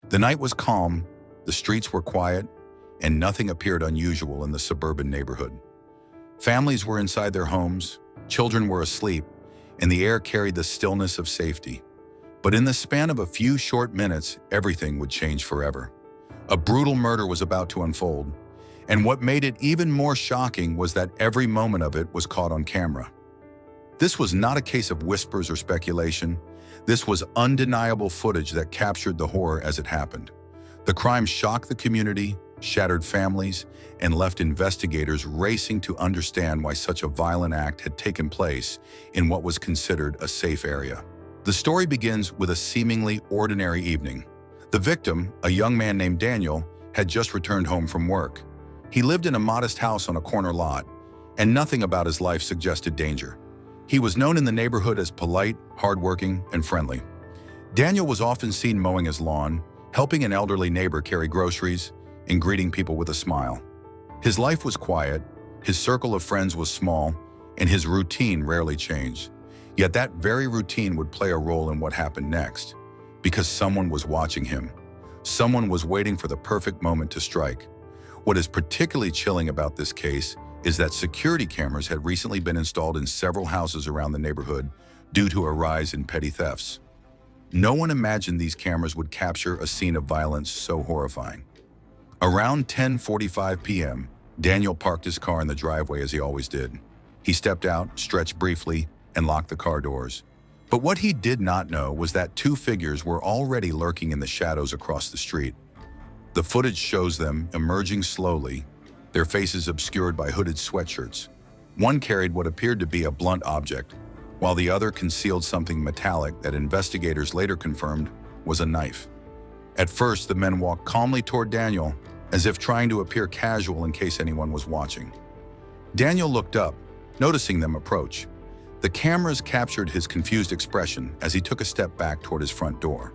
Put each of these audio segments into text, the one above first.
The night was calm, the streets were quiet, and nothing appeared unusual in the suburban neighborhood. Families were inside their homes, children were asleep, and the air carried the stillness of safety. But in the span of a few short minutes, everything would change forever. A brutal murder was about to unfold, and what made it even more shocking was that every moment of it was caught on camera. This was not a case of whispers or speculation. This was undeniable footage that captured the horror as it happened. The crime shocked the community, shattered families, and left investigators racing to understand why such a violent act had taken place in what was considered a safe area. The story begins with a seemingly ordinary evening. The victim, a young man named Daniel, had just returned home from work. He lived in a modest house on a corner lot, and nothing about his life suggested danger. He was known in the neighborhood as polite, hardworking, and friendly. Daniel was often seen mowing his lawn, helping an elderly neighbor carry groceries, and greeting people with a smile. His life was quiet, his circle of friends was small, and his routine rarely changed. Yet that very routine would play a role in what happened next, because someone was watching him. Someone was waiting for the perfect moment to strike. What is particularly chilling about this case is that security cameras had recently been installed in several houses around the neighborhood due to a rise in petty thefts. No one imagined these cameras would capture a scene of violence so horrifying. Around 10:45 p.m., Daniel parked his car in the driveway as he always did. He stepped out, stretched briefly, and locked the car doors. But what he did not know was that two figures were already lurking in the shadows across the street. The footage shows them emerging slowly, their faces obscured by hooded sweatshirts. One carried what appeared to be a blunt object, while the other concealed something metallic that investigators later confirmed was a knife. At first, the men walked calmly toward Daniel, as if trying to appear casual in case anyone was watching. Daniel looked up, noticing them approach. The cameras captured his confused expression as he took a step back toward his front door.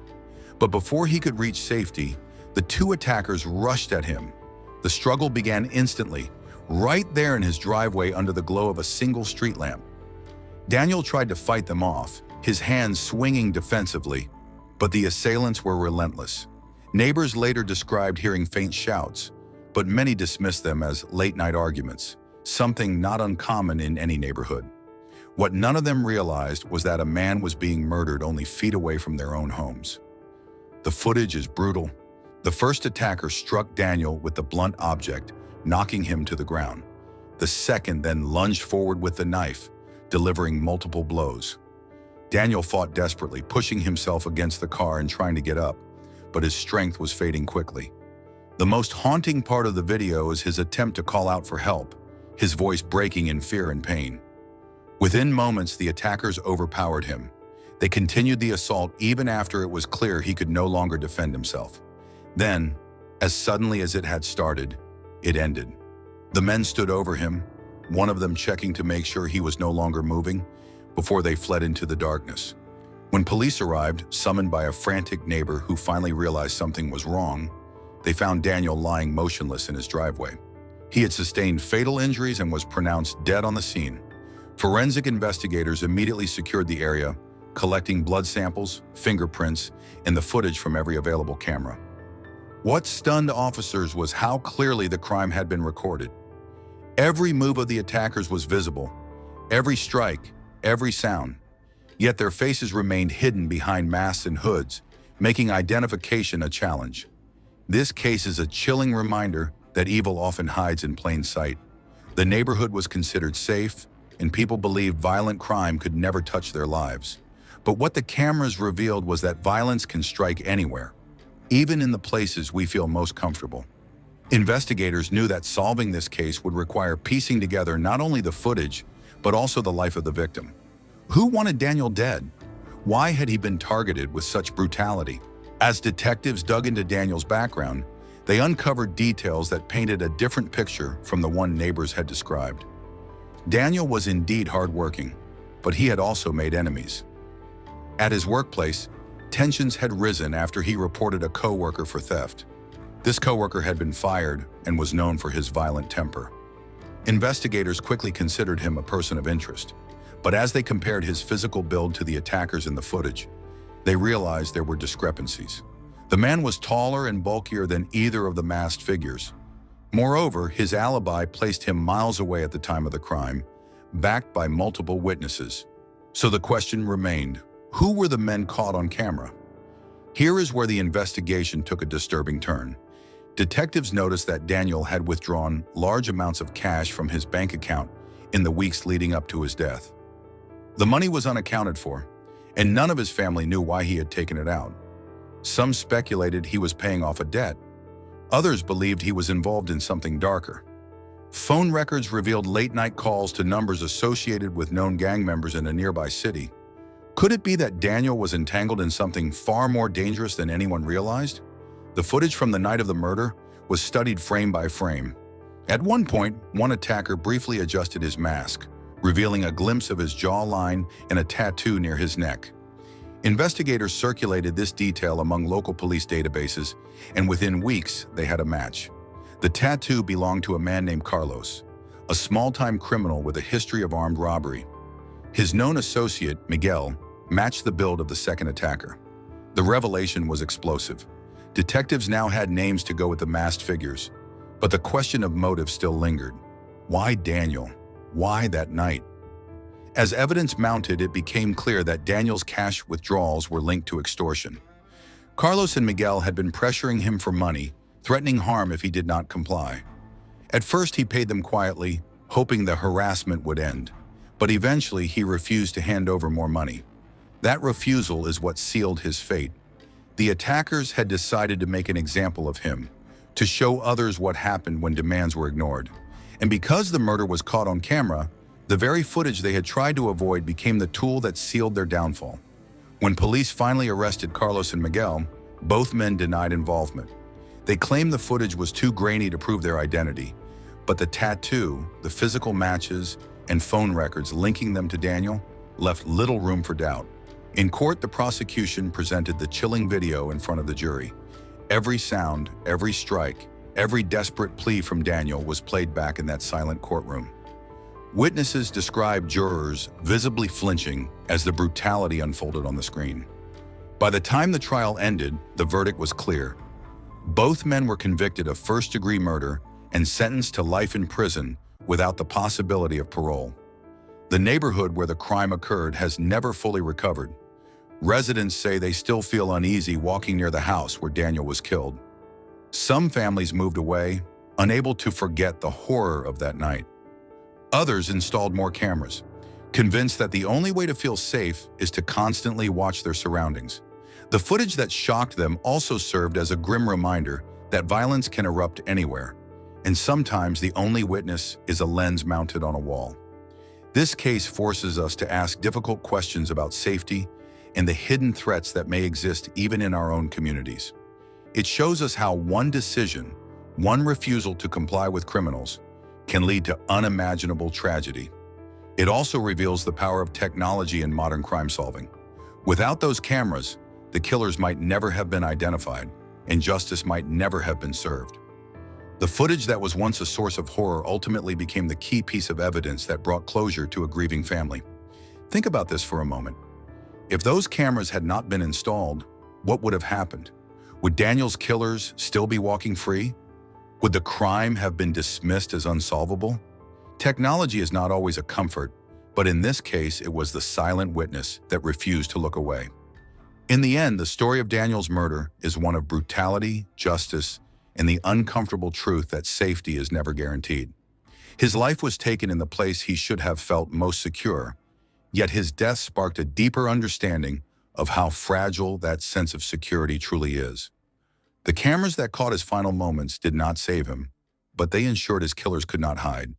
But before he could reach safety, the two attackers rushed at him. The struggle began instantly, right there in his driveway under the glow of a single street lamp. Daniel tried to fight them off, his hands swinging defensively, but the assailants were relentless. Neighbors later described hearing faint shouts, but many dismissed them as late-night arguments, something not uncommon in any neighborhood. What none of them realized was that a man was being murdered only feet away from their own homes. The footage is brutal. The first attacker struck Daniel with the blunt object, knocking him to the ground. The second then lunged forward with the knife, delivering multiple blows. Daniel fought desperately, pushing himself against the car and trying to get up, but his strength was fading quickly. The most haunting part of the video is his attempt to call out for help, his voice breaking in fear and pain. Within moments, the attackers overpowered him. They continued the assault even after it was clear he could no longer defend himself. Then, as suddenly as it had started, it ended. The men stood over him, one of them checking to make sure he was no longer moving, before they fled into the darkness. When police arrived, summoned by a frantic neighbor who finally realized something was wrong, they found Daniel lying motionless in his driveway. He had sustained fatal injuries and was pronounced dead on the scene. Forensic investigators immediately secured the area, collecting blood samples, fingerprints, and the footage from every available camera. What stunned officers was how clearly the crime had been recorded. Every move of the attackers was visible, every strike, every sound. Yet their faces remained hidden behind masks and hoods, making identification a challenge. This case is a chilling reminder that evil often hides in plain sight. The neighborhood was considered safe, and people believed violent crime could never touch their lives. But what the cameras revealed was that violence can strike anywhere, even in the places we feel most comfortable. Investigators knew that solving this case would require piecing together not only the footage, but also the life of the victim. Who wanted Daniel dead? Why had he been targeted with such brutality? As detectives dug into Daniel's background, they uncovered details that painted a different picture from the one neighbors had described. Daniel was indeed hardworking, but he had also made enemies. At his workplace, tensions had risen after he reported a co-worker for theft. This co-worker had been fired and was known for his violent temper. Investigators quickly considered him a person of interest, but as they compared his physical build to the attackers in the footage, they realized there were discrepancies. The man was taller and bulkier than either of the masked figures. Moreover, his alibi placed him miles away at the time of the crime, backed by multiple witnesses. So the question remained, who were the men caught on camera? Here is where the investigation took a disturbing turn. Detectives noticed that Daniel had withdrawn large amounts of cash from his bank account in the weeks leading up to his death. The money was unaccounted for, and none of his family knew why he had taken it out. Some speculated he was paying off a debt. Others believed he was involved in something darker. Phone records revealed late-night calls to numbers associated with known gang members in a nearby city. Could it be that Daniel was entangled in something far more dangerous than anyone realized? The footage from the night of the murder was studied frame by frame. At one point, one attacker briefly adjusted his mask, revealing a glimpse of his jawline and a tattoo near his neck. Investigators circulated this detail among local police databases, and within weeks, they had a match. The tattoo belonged to a man named Carlos, a small-time criminal with a history of armed robbery. His known associate, Miguel, matched the build of the second attacker. The revelation was explosive. Detectives now had names to go with the masked figures, but the question of motive still lingered. Why Daniel? Why that night? As evidence mounted, it became clear that Daniel's cash withdrawals were linked to extortion. Carlos and Miguel had been pressuring him for money, threatening harm if he did not comply. At first, he paid them quietly, hoping the harassment would end, but eventually he refused to hand over more money. That refusal is what sealed his fate. The attackers had decided to make an example of him, to show others what happened when demands were ignored. And because the murder was caught on camera, the very footage they had tried to avoid became the tool that sealed their downfall. When police finally arrested Carlos and Miguel, both men denied involvement. They claimed the footage was too grainy to prove their identity, but the tattoo, the physical matches, and phone records linking them to Daniel left little room for doubt. In court, the prosecution presented the chilling video in front of the jury. Every sound, every strike, every desperate plea from Daniel was played back in that silent courtroom. Witnesses described jurors visibly flinching as the brutality unfolded on the screen. By the time the trial ended, the verdict was clear. Both men were convicted of first-degree murder and sentenced to life in prison without the possibility of parole. The neighborhood where the crime occurred has never fully recovered. Residents say they still feel uneasy walking near the house where Daniel was killed. Some families moved away, unable to forget the horror of that night. Others installed more cameras, convinced that the only way to feel safe is to constantly watch their surroundings. The footage that shocked them also served as a grim reminder that violence can erupt anywhere, and sometimes the only witness is a lens mounted on a wall. This case forces us to ask difficult questions about safety and the hidden threats that may exist even in our own communities. It shows us how one decision, one refusal to comply with criminals, can lead to unimaginable tragedy. It also reveals the power of technology in modern crime solving. Without those cameras, the killers might never have been identified, and justice might never have been served. The footage that was once a source of horror ultimately became the key piece of evidence that brought closure to a grieving family. Think about this for a moment. If those cameras had not been installed, what would have happened? Would Daniel's killers still be walking free? Would the crime have been dismissed as unsolvable? Technology is not always a comfort, but in this case, it was the silent witness that refused to look away. In the end, the story of Daniel's murder is one of brutality, justice, and the uncomfortable truth that safety is never guaranteed. His life was taken in the place he should have felt most secure, yet his death sparked a deeper understanding of how fragile that sense of security truly is. The cameras that caught his final moments did not save him, but they ensured his killers could not hide.